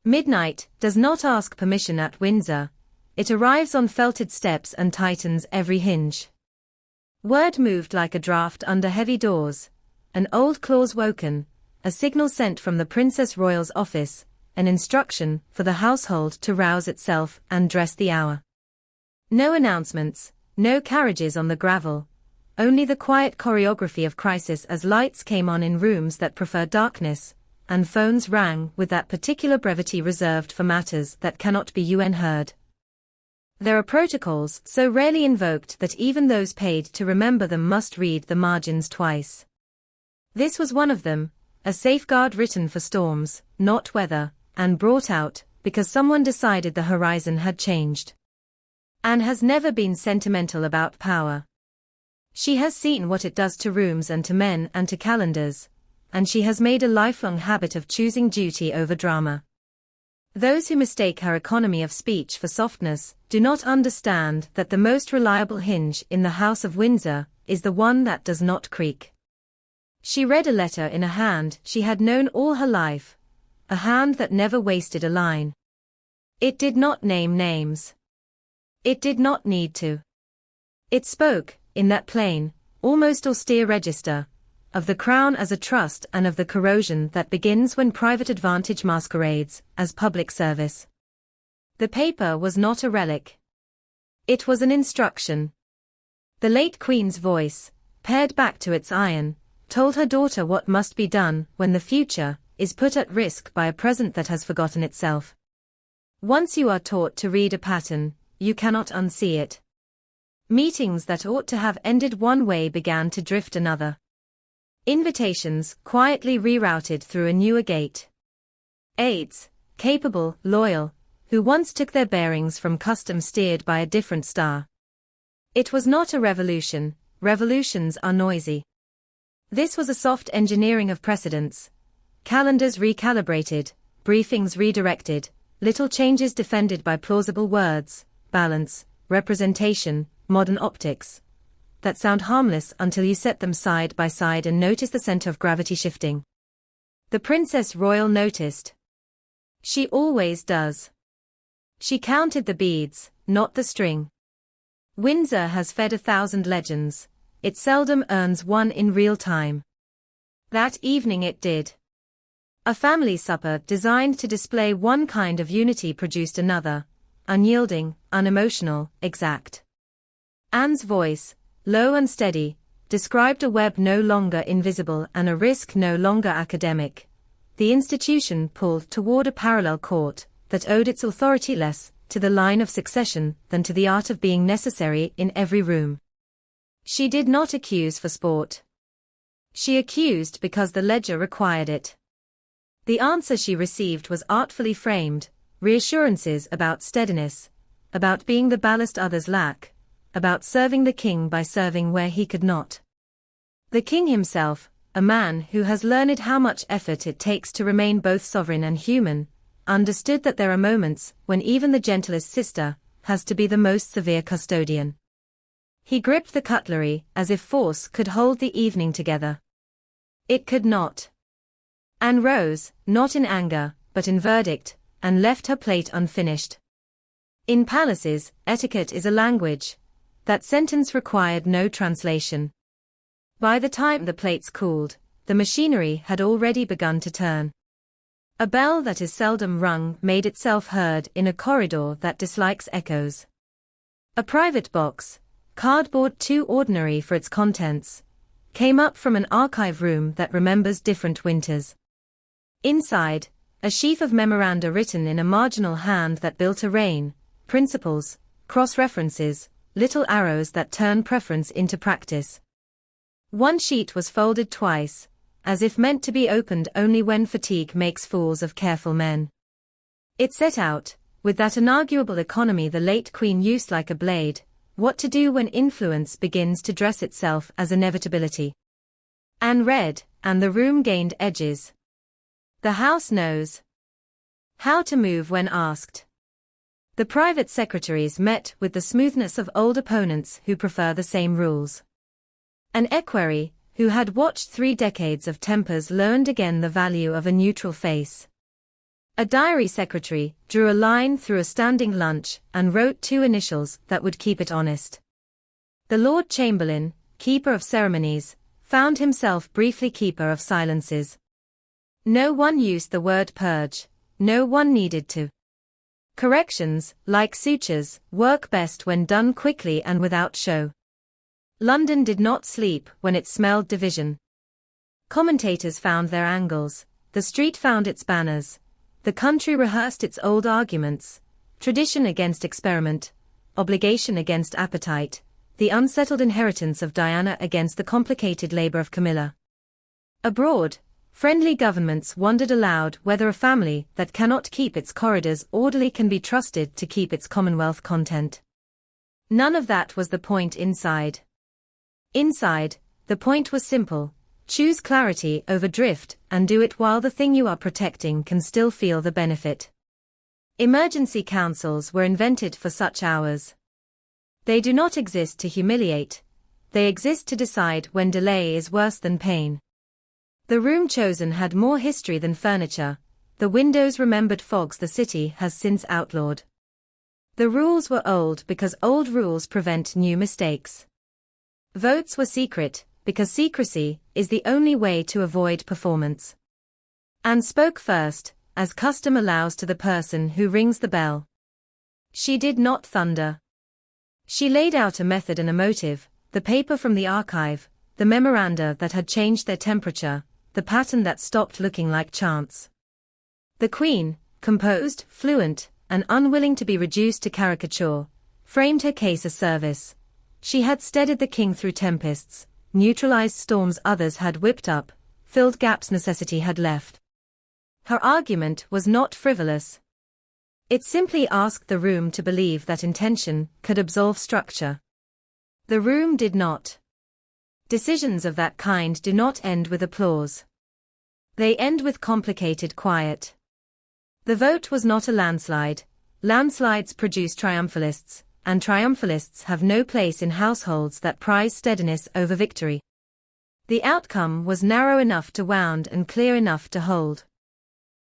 Midnight does not ask permission at Windsor. It arrives on felted steps and tightens every hinge. Word moved like a draught under heavy doors. An old clause woken, a signal sent from the Princess Royal's office, an instruction for the household to rouse itself and dress the hour. No announcements, no carriages on the gravel, only the quiet choreography of crisis as lights came on in rooms that prefer darkness, and phones rang with that particular brevity reserved for matters that cannot be UN heard. There are protocols so rarely invoked that even those paid to remember them must read the margins twice. This was one of them, a safeguard written for storms, not weather, and brought out because someone decided the horizon had changed. Anne has never been sentimental about power. She has seen what it does to rooms and to men and to calendars, and she has made a lifelong habit of choosing duty over drama. Those who mistake her economy of speech for softness do not understand that the most reliable hinge in the House of Windsor is the one that does not creak. She read a letter in a hand she had known all her life, a hand that never wasted a line. It did not name names. It did not need to. It spoke, in that plain, almost austere register, of the Crown as a trust and of the corrosion that begins when private advantage masquerades as public service. The paper was not a relic. It was an instruction. The late Queen's voice, pared back to its iron, told her daughter what must be done when the future is put at risk by a present that has forgotten itself. Once you are taught to read a pattern, you cannot unsee it. Meetings that ought to have ended one way began to drift another. Invitations quietly rerouted through a newer gate. Aides, capable, loyal, who once took their bearings from custom steered by a different star. It was not a revolution. Revolutions are noisy. This was a soft engineering of precedents. Calendars recalibrated, briefings redirected, little changes defended by plausible words, balance, representation, modern optics, that sound harmless until you set them side by side and notice the center of gravity shifting. The Princess Royal noticed. She always does. She counted the beads, not the string. Windsor has fed 1,000 legends. It seldom earns one in real time. That evening it did. A family supper designed to display one kind of unity produced another, unyielding, unemotional, exact. Anne's voice, low and steady, described a web no longer invisible and a risk no longer academic. The institution pulled toward a parallel court that owed its authority less to the line of succession than to the art of being necessary in every room. She did not accuse for sport. She accused because the ledger required it. The answer she received was artfully framed, reassurances about steadiness, about being the ballast others lack, about serving the king by serving where he could not. The king himself, a man who has learned how much effort it takes to remain both sovereign and human, understood that there are moments when even the gentlest sister has to be the most severe custodian. He gripped the cutlery as if force could hold the evening together. It could not. Anne rose, not in anger, but in verdict, and left her plate unfinished. In palaces, etiquette is a language. That sentence required no translation. By the time the plates cooled, the machinery had already begun to turn. A bell that is seldom rung made itself heard in a corridor that dislikes echoes. A private box, cardboard too ordinary for its contents, came up from an archive room that remembers different winters. Inside, a sheaf of memoranda written in a marginal hand that built a reign, principles, cross-references, little arrows that turn preference into practice. One sheet was folded twice, as if meant to be opened only when fatigue makes fools of careful men. It set out, with that inarguable economy the late Queen used like a blade, what to do when influence begins to dress itself as inevitability. Anne read, and the room gained edges. The House knows how to move when asked. The private secretaries met with the smoothness of old opponents who prefer the same rules. An equerry, who had watched 3 decades of tempers, learned again the value of a neutral face. A diary secretary drew a line through a standing lunch and wrote 2 initials that would keep it honest. The Lord Chamberlain, keeper of ceremonies, found himself briefly keeper of silences. No one used the word purge, no one needed to. Corrections, like sutures, work best when done quickly and without show. London did not sleep when it smelled division. Commentators found their angles, the street found its banners, the country rehearsed its old arguments, tradition against experiment, obligation against appetite, the unsettled inheritance of Diana against the complicated labor of Camilla. Abroad, friendly governments wondered aloud whether a family that cannot keep its corridors orderly can be trusted to keep its commonwealth content. None of that was the point inside. Inside, the point was simple: choose clarity over drift and do it while the thing you are protecting can still feel the benefit. Emergency councils were invented for such hours. They do not exist to humiliate, they exist to decide when delay is worse than pain. The room chosen had more history than furniture, the windows remembered fogs the city has since outlawed. The rules were old because old rules prevent new mistakes. Votes were secret, because secrecy is the only way to avoid performance. Anne spoke first, as custom allows to the person who rings the bell. She did not thunder. She laid out a method and a motive, the paper from the archive, the memoranda that had changed their temperature, the pattern that stopped looking like chance. The Queen, composed, fluent, and unwilling to be reduced to caricature, framed her case as service. She had steadied the king through tempests, neutralized storms others had whipped up, filled gaps necessity had left. Her argument was not frivolous. It simply asked the room to believe that intention could absolve structure. The room did not. Decisions of that kind do not end with applause. They end with complicated quiet. The vote was not a landslide. Landslides produce triumphalists, and triumphalists have no place in households that prize steadiness over victory. The outcome was narrow enough to wound and clear enough to hold.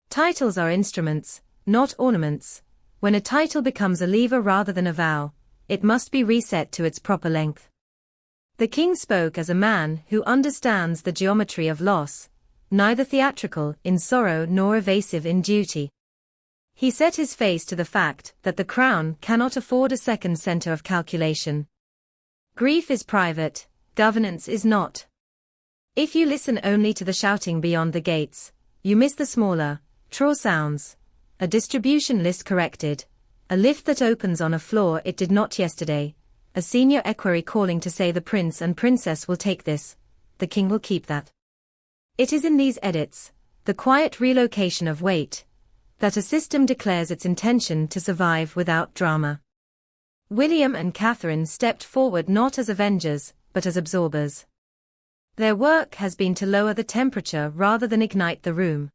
Titles are instruments, not ornaments. When a title becomes a lever rather than a vow, it must be reset to its proper length. The king spoke as a man who understands the geometry of loss, neither theatrical in sorrow nor evasive in duty. He set his face to the fact that the crown cannot afford a second center of calculation. Grief is private, governance is not. If you listen only to the shouting beyond the gates, you miss the smaller, truer sounds. A distribution list corrected, a lift that opens on a floor it did not yesterday, a senior equerry calling to say the prince and princess will take this, the king will keep that. It is in these edits, the quiet relocation of weight, that a system declares its intention to survive without drama. William and Catherine stepped forward not as avengers, but as absorbers. Their work has been to lower the temperature rather than ignite the room.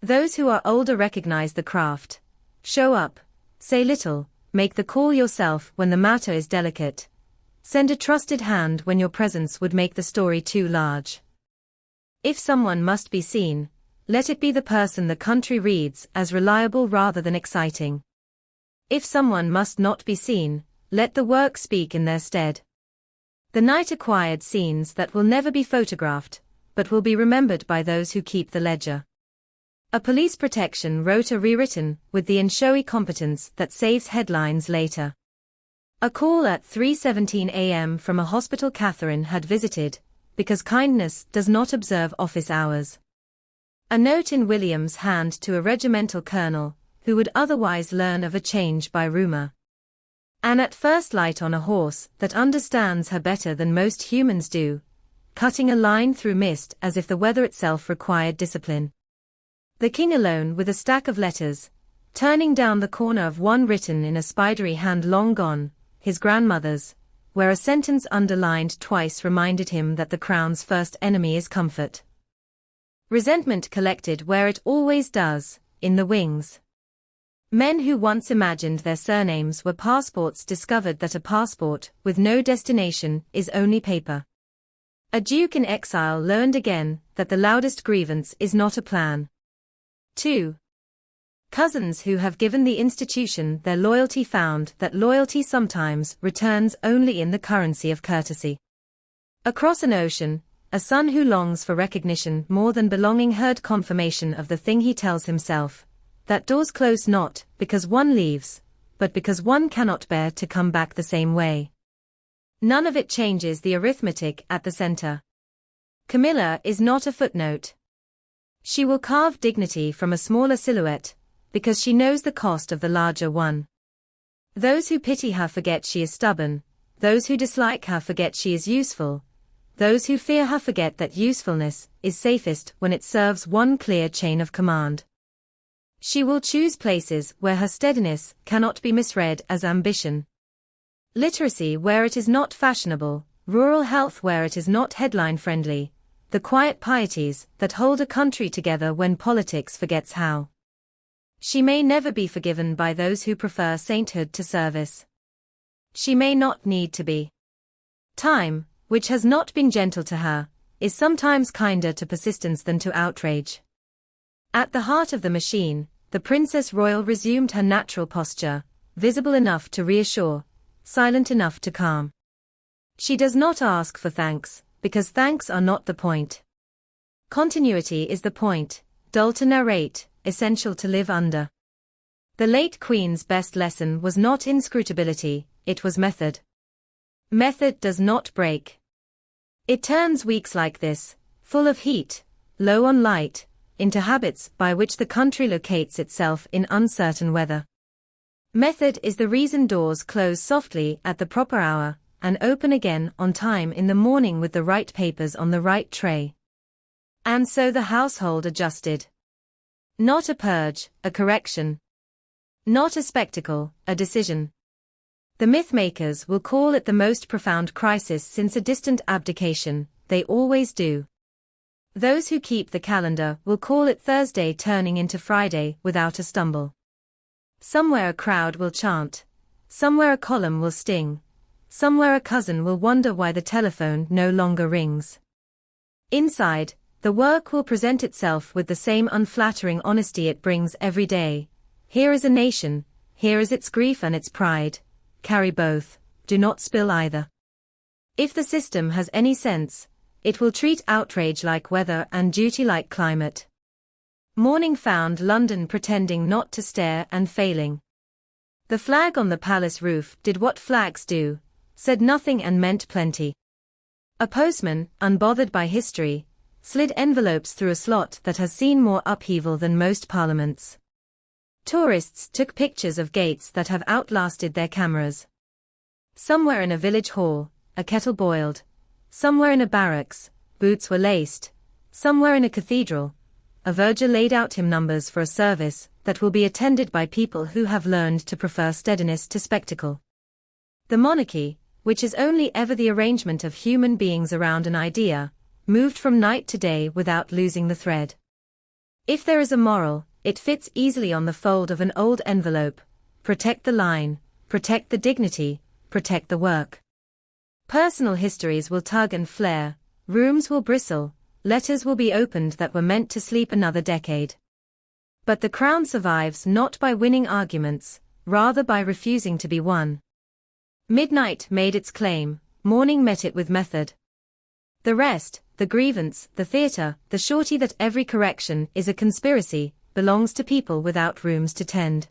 Those who are older recognize the craft. Show up, say little, make the call yourself when the matter is delicate. Send a trusted hand when your presence would make the story too large. If someone must be seen, let it be the person the country reads as reliable rather than exciting. If someone must not be seen, let the work speak in their stead. The night acquired scenes that will never be photographed, but will be remembered by those who keep the ledger. A police protection rota rewritten with the in-showy competence that saves headlines later. A call at 3:17 a.m. from a hospital Catherine had visited, because kindness does not observe office hours. A note in William's hand to a regimental colonel, who would otherwise learn of a change by rumor. Anne at first light on a horse that understands her better than most humans do, cutting a line through mist as if the weather itself required discipline. The king alone with a stack of letters, turning down the corner of one written in a spidery hand long gone, his grandmother's, where a sentence underlined twice reminded him that the crown's first enemy is comfort. Resentment collected where it always does, in the wings. Men who once imagined their surnames were passports discovered that a passport with no destination is only paper. A duke in exile learned again that the loudest grievance is not a plan. 2. Cousins who have given the institution their loyalty found that loyalty sometimes returns only in the currency of courtesy. Across an ocean, a son who longs for recognition more than belonging heard confirmation of the thing he tells himself, that doors close not because one leaves, but because one cannot bear to come back the same way. None of it changes the arithmetic at the center. Camilla is not a footnote. She will carve dignity from a smaller silhouette, because she knows the cost of the larger one. Those who pity her forget she is stubborn, those who dislike her forget she is useful, those who fear her forget that usefulness is safest when it serves one clear chain of command. She will choose places where her steadiness cannot be misread as ambition. Literacy where it is not fashionable, rural health where it is not headline-friendly, the quiet pieties that hold a country together when politics forgets how. She may never be forgiven by those who prefer sainthood to service. She may not need to be. Time, which has not been gentle to her, is sometimes kinder to persistence than to outrage. At the heart of the machine, the Princess Royal resumed her natural posture, visible enough to reassure, silent enough to calm. She does not ask for thanks, because thanks are not the point. Continuity is the point, dull to narrate, essential to live under. The late Queen's best lesson was not inscrutability, it was method. Method does not break. It turns weeks like this, full of heat, low on light, into habits by which the country locates itself in uncertain weather. Method is the reason doors close softly at the proper hour, and open again on time in the morning with the right papers on the right tray. And so the household adjusted. Not a purge, a correction. Not a spectacle, a decision. The myth-makers will call it the most profound crisis since a distant abdication, they always do. Those who keep the calendar will call it Thursday turning into Friday without a stumble. Somewhere a crowd will chant. Somewhere a column will sting. Somewhere a cousin will wonder why the telephone no longer rings. Inside, the work will present itself with the same unflattering honesty it brings every day. Here is a nation, here is its grief and its pride. Carry both, do not spill either. If the system has any sense, it will treat outrage like weather and duty like climate. Morning found London pretending not to stare and failing. The flag on the palace roof did what flags do, said nothing and meant plenty. A postman, unbothered by history, slid envelopes through a slot that has seen more upheaval than most parliaments. Tourists took pictures of gates that have outlasted their cameras. Somewhere in a village hall, a kettle boiled. Somewhere in a barracks, boots were laced. Somewhere in a cathedral, a verger laid out hymn numbers for a service that will be attended by people who have learned to prefer steadiness to spectacle. The monarchy, which is only ever the arrangement of human beings around an idea, moved from night to day without losing the thread. If there is a moral, it fits easily on the fold of an old envelope. Protect the line, protect the dignity, protect the work. Personal histories will tug and flare, rooms will bristle, letters will be opened that were meant to sleep another decade. But the crown survives not by winning arguments, rather by refusing to be won. Midnight made its claim, morning met it with method. The rest, the grievance, the theatre, the surety that every correction is a conspiracy, belongs to people without rooms to tend.